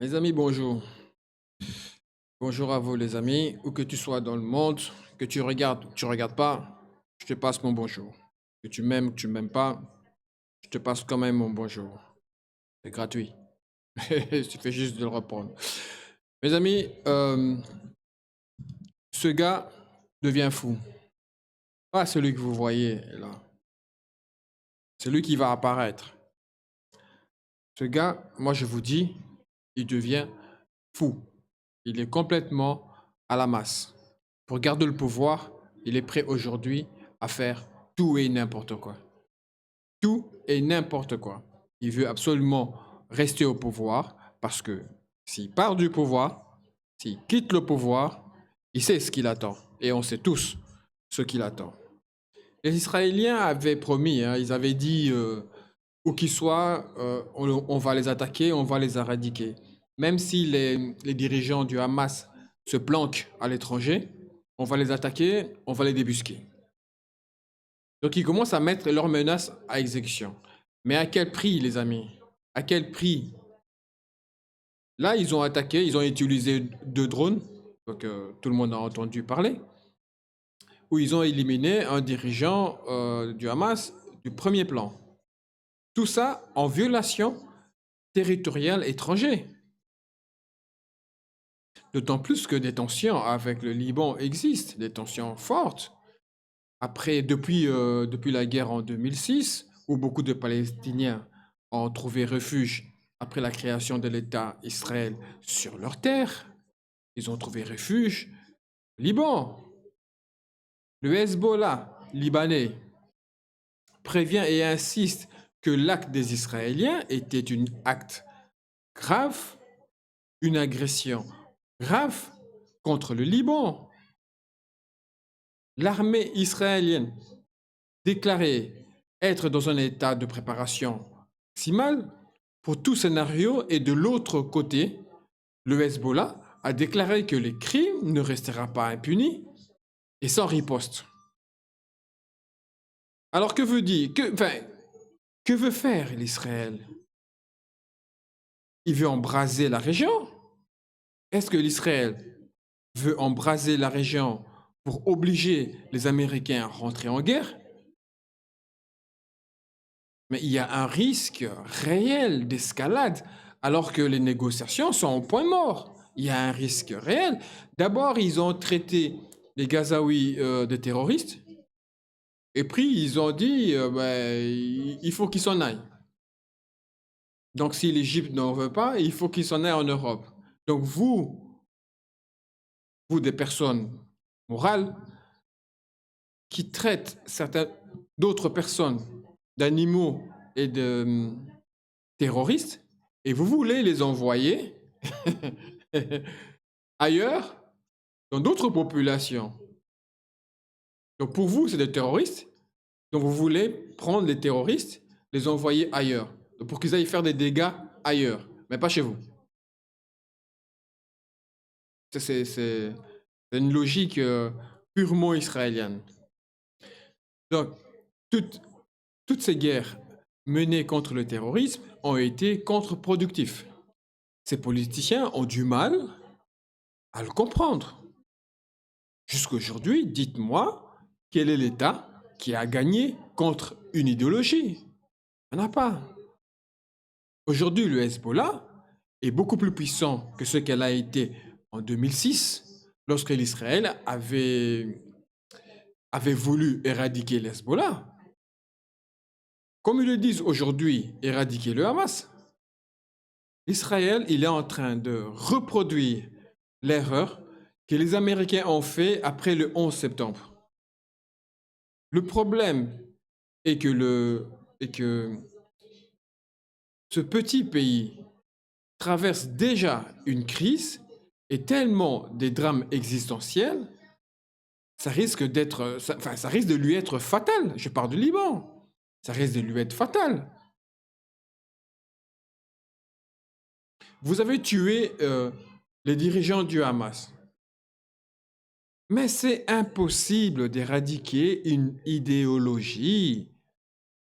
Mes amis, bonjour. Bonjour à vous, les amis. Où que tu sois dans le monde, que tu regardes pas, je te passe mon bonjour. Que tu m'aimes pas, je te passe quand même mon bonjour. C'est gratuit. Il suffit juste de le reprendre. Mes amis, ce gars devient fou. Pas celui que vous voyez là. Celui qui va apparaître. Ce gars, moi je vous dis, il devient fou. Il est complètement à la masse. Pour garder le pouvoir, il est prêt aujourd'hui à faire tout et n'importe quoi. Tout et n'importe quoi. Il veut absolument rester au pouvoir parce que s'il part du pouvoir, s'il quitte le pouvoir, il sait ce qu'il attend. Et on sait tous ce qu'il attend. Les Israéliens avaient promis, hein, ils avaient dit, où qu'ils soient, on va les attaquer, on va les éradiquer. Même si les dirigeants du Hamas se planquent à l'étranger, on va les attaquer, on va les débusquer. Donc ils commencent à mettre leurs menaces à exécution. Mais à quel prix, les amis? À quel prix? Là, ils ont attaqué, ils ont utilisé 2 drones, donc tout le monde a entendu parler, où ils ont éliminé un dirigeant du Hamas du premier plan. Tout ça en violation territoriale étrangère. D'autant plus que des tensions avec le Liban existent, des tensions fortes. Depuis la guerre en 2006, où beaucoup de Palestiniens ont trouvé refuge après la création de l'État Israël sur leur terre, ils ont trouvé refuge au Liban. Le Hezbollah libanais prévient et insiste que l'acte des Israéliens était un acte grave, une agression grave contre le Liban. L'armée israélienne déclarée être dans un état de préparation maximale pour tout scénario et de l'autre côté, le Hezbollah a déclaré que les crimes ne resteront pas impunis et sans riposte. Alors que veut faire l'Israël? Il veut embraser la région? Est-ce que l'Israël veut embraser la région pour obliger les Américains à rentrer en guerre? Mais il y a un risque réel d'escalade alors que les négociations sont au point mort. Il y a un risque réel. D'abord, ils ont traité les Gazaouis de terroristes et puis ils ont dit ben, il faut qu'ils s'en aillent. Donc si l'Égypte n'en veut pas, il faut qu'ils s'en aillent en Europe. Donc vous des personnes morales qui traitent certaines d'autres personnes d'animaux et de terroristes, et vous voulez les envoyer ailleurs, dans d'autres populations. Donc pour vous, c'est des terroristes, donc vous voulez prendre les terroristes, les envoyer ailleurs, donc pour qu'ils aillent faire des dégâts ailleurs, mais pas chez vous. C'est une logique purement israélienne. Donc, toutes, toutes ces guerres menées contre le terrorisme ont été contre-productives. Ces politiciens ont du mal à le comprendre. Jusqu'aujourd'hui, dites-moi, quel est l'État qui a gagné contre une idéologie? Il n'y en a pas. Aujourd'hui, le Hezbollah est beaucoup plus puissant que ce qu'elle a été en 2006, lorsque l'Israël avait voulu éradiquer le Hezbollah. Comme ils le disent aujourd'hui, éradiquer le Hamas. Israël, il est en train de reproduire l'erreur que les Américains ont fait après le 11 septembre. Le problème est que ce petit pays traverse déjà une crise et tellement des drames existentiels, ça risque de lui être fatal. Je parle du Liban. Ça risque de lui être fatal. Vous avez tué les dirigeants du Hamas. Mais c'est impossible d'éradiquer une idéologie.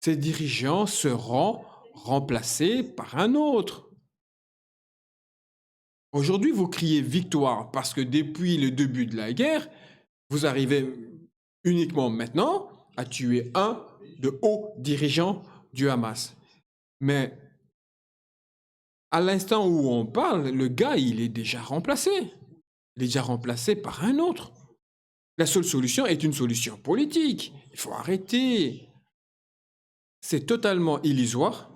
Ces dirigeants seront remplacés par un autre. Aujourd'hui, vous criez victoire parce que depuis le début de la guerre, vous arrivez uniquement maintenant à tuer un de hauts dirigeants du Hamas. Mais à l'instant où on parle, le gars, il est déjà remplacé. Il est déjà remplacé par un autre. La seule solution est une solution politique. Il faut arrêter. C'est totalement illusoire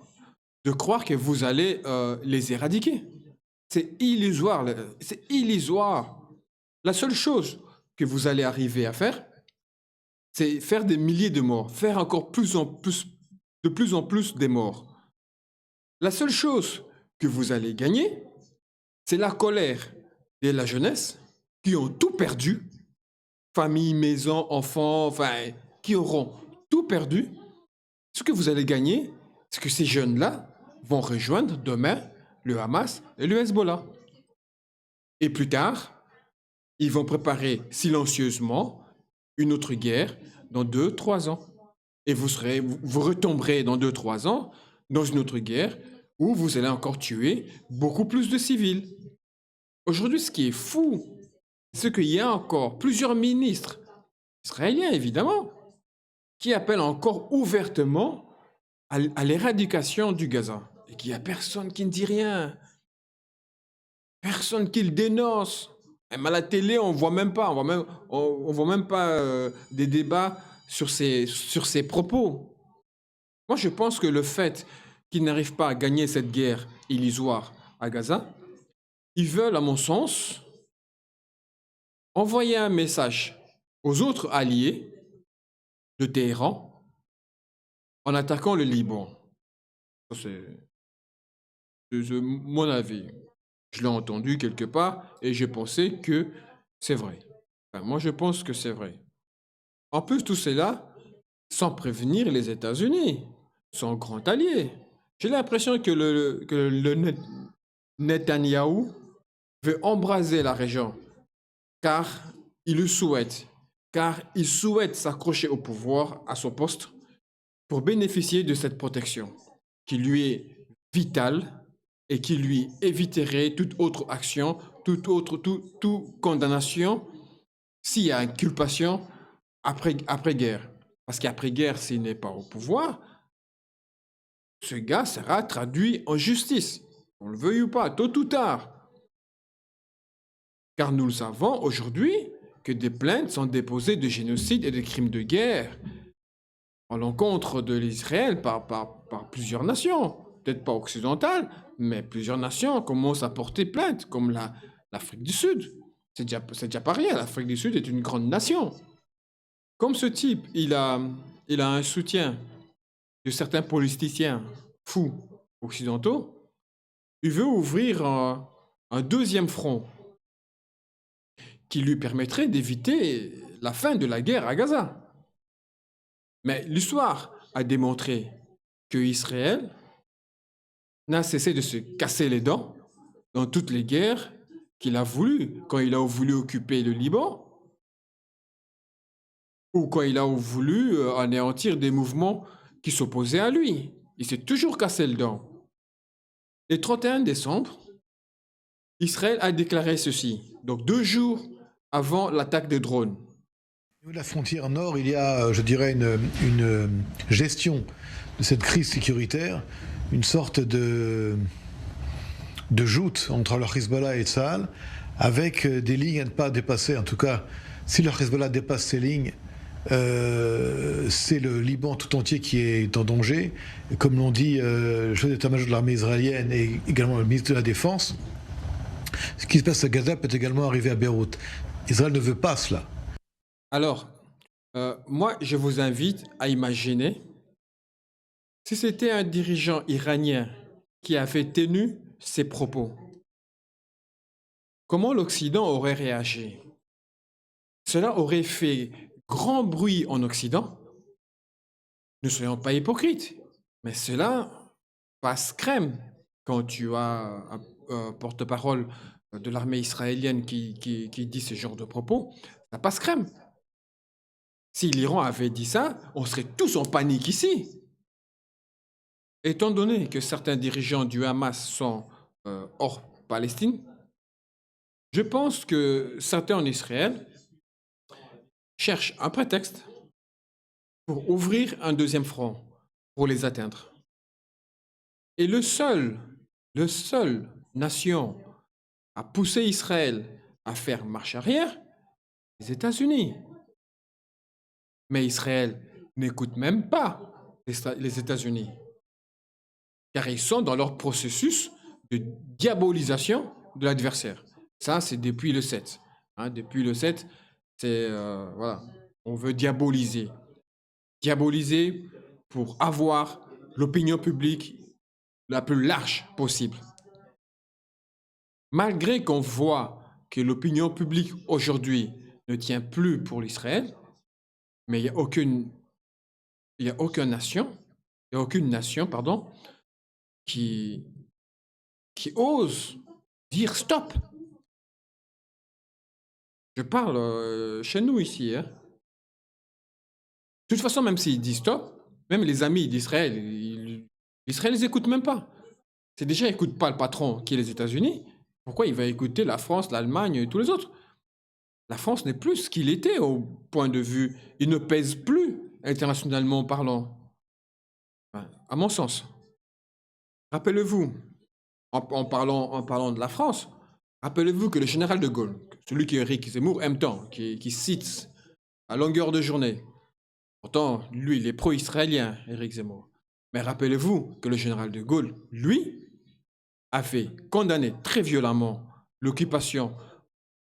de croire que vous allez les éradiquer. C'est illusoire. C'est illusoire. La seule chose que vous allez arriver à faire, c'est faire des milliers de morts, faire encore de plus en plus des morts. La seule chose que vous allez gagner, c'est la colère de la jeunesse qui ont tout perdu, famille, maison, enfants, enfin, qui auront tout perdu. Ce que vous allez gagner, c'est que ces jeunes-là vont rejoindre demain le Hamas et le Hezbollah. Et plus tard, ils vont préparer silencieusement une autre guerre dans 2, 3 ans. Et vous retomberez dans 2, 3 ans dans une autre guerre où vous allez encore tuer beaucoup plus de civils. Aujourd'hui, ce qui est fou, c'est qu'il y a encore plusieurs ministres, israéliens évidemment, qui appellent encore ouvertement à l'éradication du Gaza. Et qu'il n'y a personne qui ne dit rien, personne qui le dénonce. Même à la télé, on voit même pas, on voit même pas des débats sur ces propos. Moi, je pense que le fait qu'ils n'arrivent pas à gagner cette guerre illusoire à Gaza, ils veulent, à mon sens, envoyer un message aux autres alliés de Téhéran en attaquant le Liban. C'est mon avis. Je l'ai entendu quelque part et j'ai pensé que c'est vrai. Enfin, moi, je pense que c'est vrai. En plus, tout cela sans prévenir les États-Unis, son grand allié. J'ai l'impression que Netanyahou veut embraser la région, car il le souhaite, car il souhaite s'accrocher au pouvoir, à son poste, pour bénéficier de cette protection, qui lui est vitale et qui lui éviterait toute autre action, toute condamnation, s'il y a inculpation après-guerre. Parce qu'après-guerre, s'il n'est pas au pouvoir, ce gars sera traduit en justice, on le veuille ou pas, tôt ou tard. Car nous le savons aujourd'hui que des plaintes sont déposées de génocide et de crimes de guerre à l'encontre de l'Israël par plusieurs nations. Peut-être pas occidentales, mais plusieurs nations commencent à porter plainte, comme l'Afrique du Sud. C'est déjà pas rien, l'Afrique du Sud est une grande nation. Comme ce type, il a un soutien de certains politiciens fous occidentaux, il veut ouvrir un deuxième front qui lui permettrait d'éviter la fin de la guerre à Gaza. Mais l'histoire a démontré que Israël n'a cessé de se casser les dents dans toutes les guerres qu'il a voulu, quand il a voulu occuper le Liban, ou quand il a voulu anéantir des mouvements qui s'opposaient à lui. Il s'est toujours cassé les dents. Le 31 décembre, Israël a déclaré ceci, donc 2 jours avant l'attaque des drones. Au niveau de la frontière nord, il y a, je dirais, une gestion de cette crise sécuritaire, une sorte de joute entre le Hezbollah et Tsahal, avec des lignes à ne pas dépasser. En tout cas, si le Hezbollah dépasse ces lignes, c'est le Liban tout entier qui est en danger. Et comme l'ont dit le chef d'état-major de l'armée israélienne et également le ministre de la Défense, ce qui se passe à Gaza peut également arriver à Beyrouth. Israël ne veut pas cela. Alors, moi, je vous invite à imaginer si c'était un dirigeant iranien qui avait tenu ces propos, comment l'Occident aurait réagi? Cela aurait fait grand bruit en Occident. Ne soyons pas hypocrites, mais cela passe crème quand tu as un porte-parole de l'armée israélienne qui dit ce genre de propos. Ça passe crème. Si l'Iran avait dit ça, on serait tous en panique ici. Étant donné que certains dirigeants du Hamas sont hors Palestine, Je pense que certains en Israël cherchent un prétexte pour ouvrir un deuxième front, pour les atteindre. Et le seul nation à pousser Israël à faire marche arrière, les États-Unis. Mais Israël n'écoute même pas les États-Unis, car ils sont dans leur processus de diabolisation de l'adversaire. Ça, c'est depuis le 7. Hein, depuis le 7, c'est voilà, on veut diaboliser. Diaboliser pour avoir l'opinion publique la plus large possible. Malgré qu'on voit que l'opinion publique aujourd'hui ne tient plus pour l'Israël, mais il n'y a aucune nation, pardon, qui ose dire stop. Je parle chez nous ici. Hein. De toute façon, même s'ils disent stop, même les amis d'Israël, l'Israël ne les écoute même pas. C'est déjà, ils n'écoutent pas le patron qui est les États-Unis. Pourquoi il va écouter la France, l'Allemagne et tous les autres? La France n'est plus ce qu'il était au point de vue. Il ne pèse plus internationalement parlant, enfin, à mon sens. Rappelez-vous, en parlant de la France, rappelez-vous que le général de Gaulle, celui que Éric Zemmour aime tant, qui cite à longueur de journée, pourtant, lui, il est pro-israélien, Éric Zemmour. Mais rappelez-vous que le général de Gaulle, lui, a fait condamner très violemment l'occupation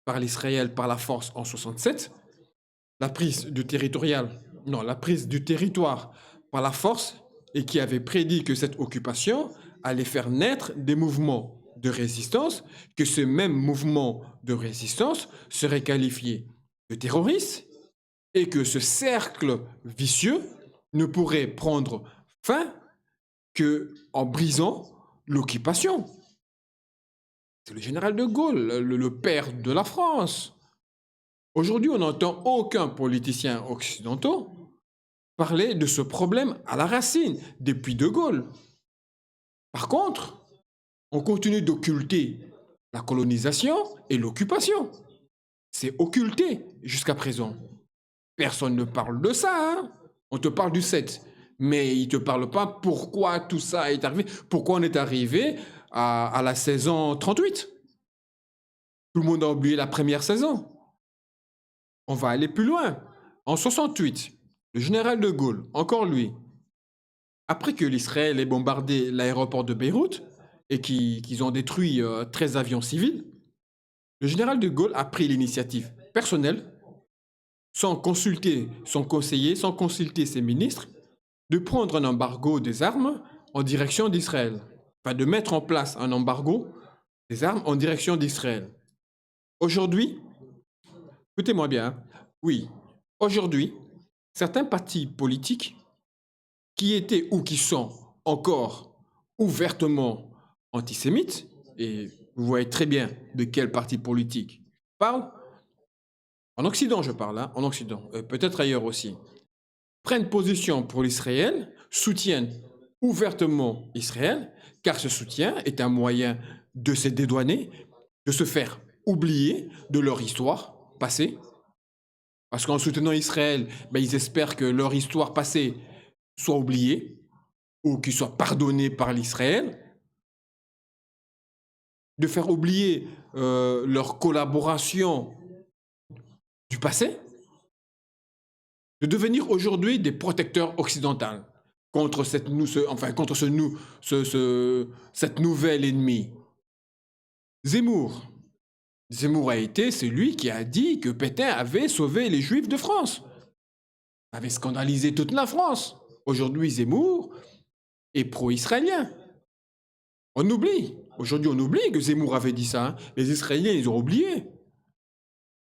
par l'Israël par la force en 67, la prise du territoire par la force, et qui avait prédit que cette occupation allait faire naître des mouvements de résistance, que ce même mouvement de résistance serait qualifié de terroriste, et que ce cercle vicieux ne pourrait prendre fin qu'en brisant l'occupation. C'est le général de Gaulle, le père de la France. Aujourd'hui, on n'entend aucun politicien occidental parler de ce problème à la racine, depuis de Gaulle. Par contre, on continue d'occulter la colonisation et l'occupation. C'est occulté jusqu'à présent. Personne ne parle de ça. Hein. On te parle du 7, mais il ne te parle pas pourquoi tout ça est arrivé, pourquoi on est arrivé à la saison 38. Tout le monde a oublié la première saison. On va aller plus loin. En 68, le général de Gaulle, encore lui, après que l'Israël ait bombardé l'aéroport de Beyrouth et qu'ils ont détruit 13 avions civils, le général de Gaulle a pris l'initiative personnelle, sans consulter son conseiller, sans consulter ses ministres, de prendre un embargo des armes en direction d'Israël. Enfin, de mettre en place un embargo des armes en direction d'Israël. Aujourd'hui, écoutez-moi bien, hein, oui, aujourd'hui, certains partis politiques qui étaient ou qui sont encore ouvertement antisémites, et vous voyez très bien de quel parti politique je parle, en Occident je parle, hein, en Occident, peut-être ailleurs aussi, prennent position pour l'Israël, soutiennent ouvertement Israël, car ce soutien est un moyen de se dédouaner, de se faire oublier de leur histoire passée. Parce qu'en soutenant Israël, ils espèrent que leur histoire passée soit oubliée ou qu'ils soient pardonnés par l'Israël. De faire oublier leur collaboration du passé. De devenir aujourd'hui des protecteurs occidentaux contre cette nouvelle ennemie. Zemmour a été celui qui a dit que Pétain avait sauvé les Juifs de France. Avait scandalisé toute la France. Aujourd'hui, Zemmour est pro-israélien. Aujourd'hui, on oublie que Zemmour avait dit ça. Hein. Les Israéliens, ils ont oublié.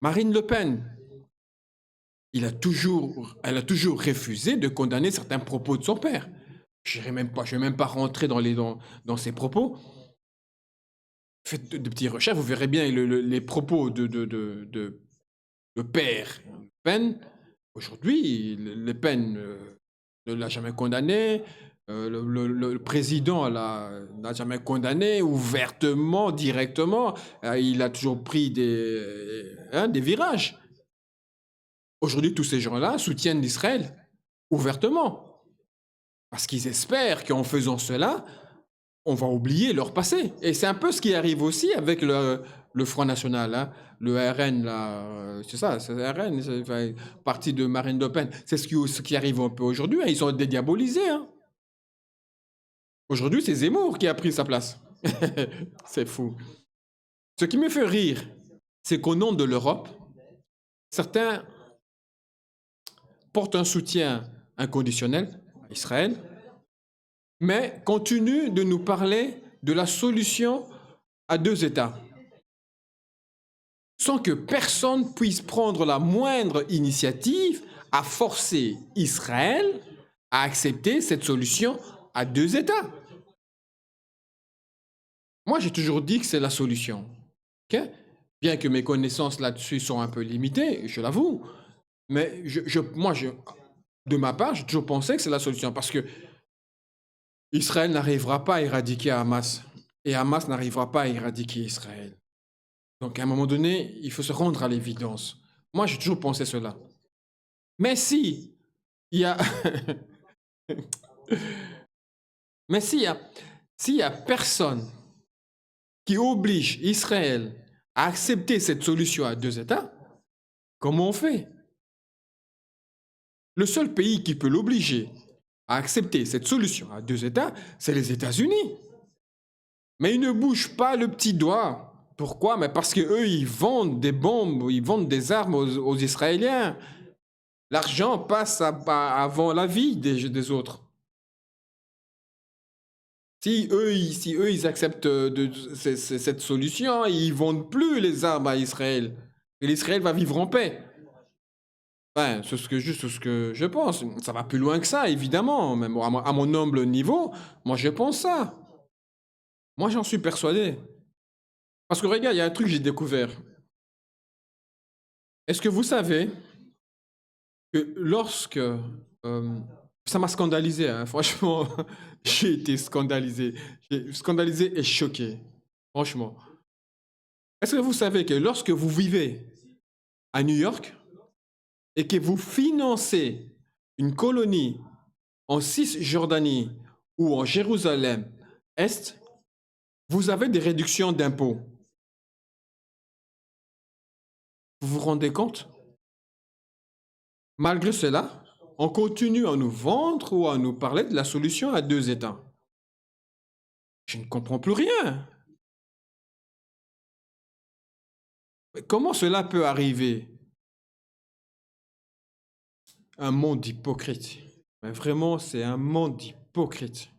Marine Le Pen, elle a toujours refusé de condamner certains propos de son père. Je ne vais même pas rentrer dans ses propos. Faites de petites recherches, vous verrez bien les propos de père Le Pen. Aujourd'hui, Le Pen ne l'a jamais condamné. Le président n'a jamais condamné ouvertement, directement. Il a toujours pris des virages. Aujourd'hui, tous ces gens-là soutiennent l'Israël ouvertement. Parce qu'ils espèrent qu'en faisant cela, on va oublier leur passé. Et c'est un peu ce qui arrive aussi avec le Front National, hein. Le RN, là, c'est ça, c'est le RN, enfin, parti de Marine Le Pen. C'est ce qui arrive un peu aujourd'hui, hein. Ils sont dédiabolisés, hein. Aujourd'hui, c'est Zemmour qui a pris sa place. C'est fou. Ce qui me fait rire, c'est qu'au nom de l'Europe, certains portent un soutien inconditionnel à Israël, mais continuent de nous parler de la solution à deux États, sans que personne puisse prendre la moindre initiative à forcer Israël à accepter cette solution à deux États. Moi, j'ai toujours dit que c'est la solution. Okay? Bien que mes connaissances là-dessus sont un peu limitées, je l'avoue, mais de ma part, j'ai toujours pensé que c'est la solution parce que Israël n'arrivera pas à éradiquer Hamas et Hamas n'arrivera pas à éradiquer Israël. Donc, à un moment donné, il faut se rendre à l'évidence. Moi, j'ai toujours pensé cela. Mais si il y a, mais s'il y a personne qui oblige Israël à accepter cette solution à deux États, comment on fait? Le seul pays qui peut l'obliger à accepter cette solution à deux États, c'est les États-Unis. Mais ils ne bougent pas le petit doigt. Pourquoi? Mais parce qu'eux, ils vendent des bombes, ils vendent des armes aux Israéliens. L'argent passe avant la vie des autres. Si eux, ils acceptent cette solution, ils ne vendent plus les armes à Israël. Et l'Israël va vivre en paix. Enfin, c'est juste ce que je pense. Ça va plus loin que ça, évidemment. Même à mon humble niveau, moi, je pense ça. Moi, j'en suis persuadé. Parce que regarde, il y a un truc que j'ai découvert. Est-ce que vous savez que lorsque... ça m'a scandalisé, hein, franchement. J'ai été scandalisé. Scandalisé et choqué. Franchement. Est-ce que vous savez que lorsque vous vivez à New York et que vous financez une colonie en Cisjordanie ou en Jérusalem-Est, vous avez des réductions d'impôts. Vous vous rendez compte? Malgré cela, on continue à nous vendre ou à nous parler de la solution à deux États. Je ne comprends plus rien. Mais comment cela peut arriver? Un monde hypocrite. Mais vraiment, c'est un monde hypocrite.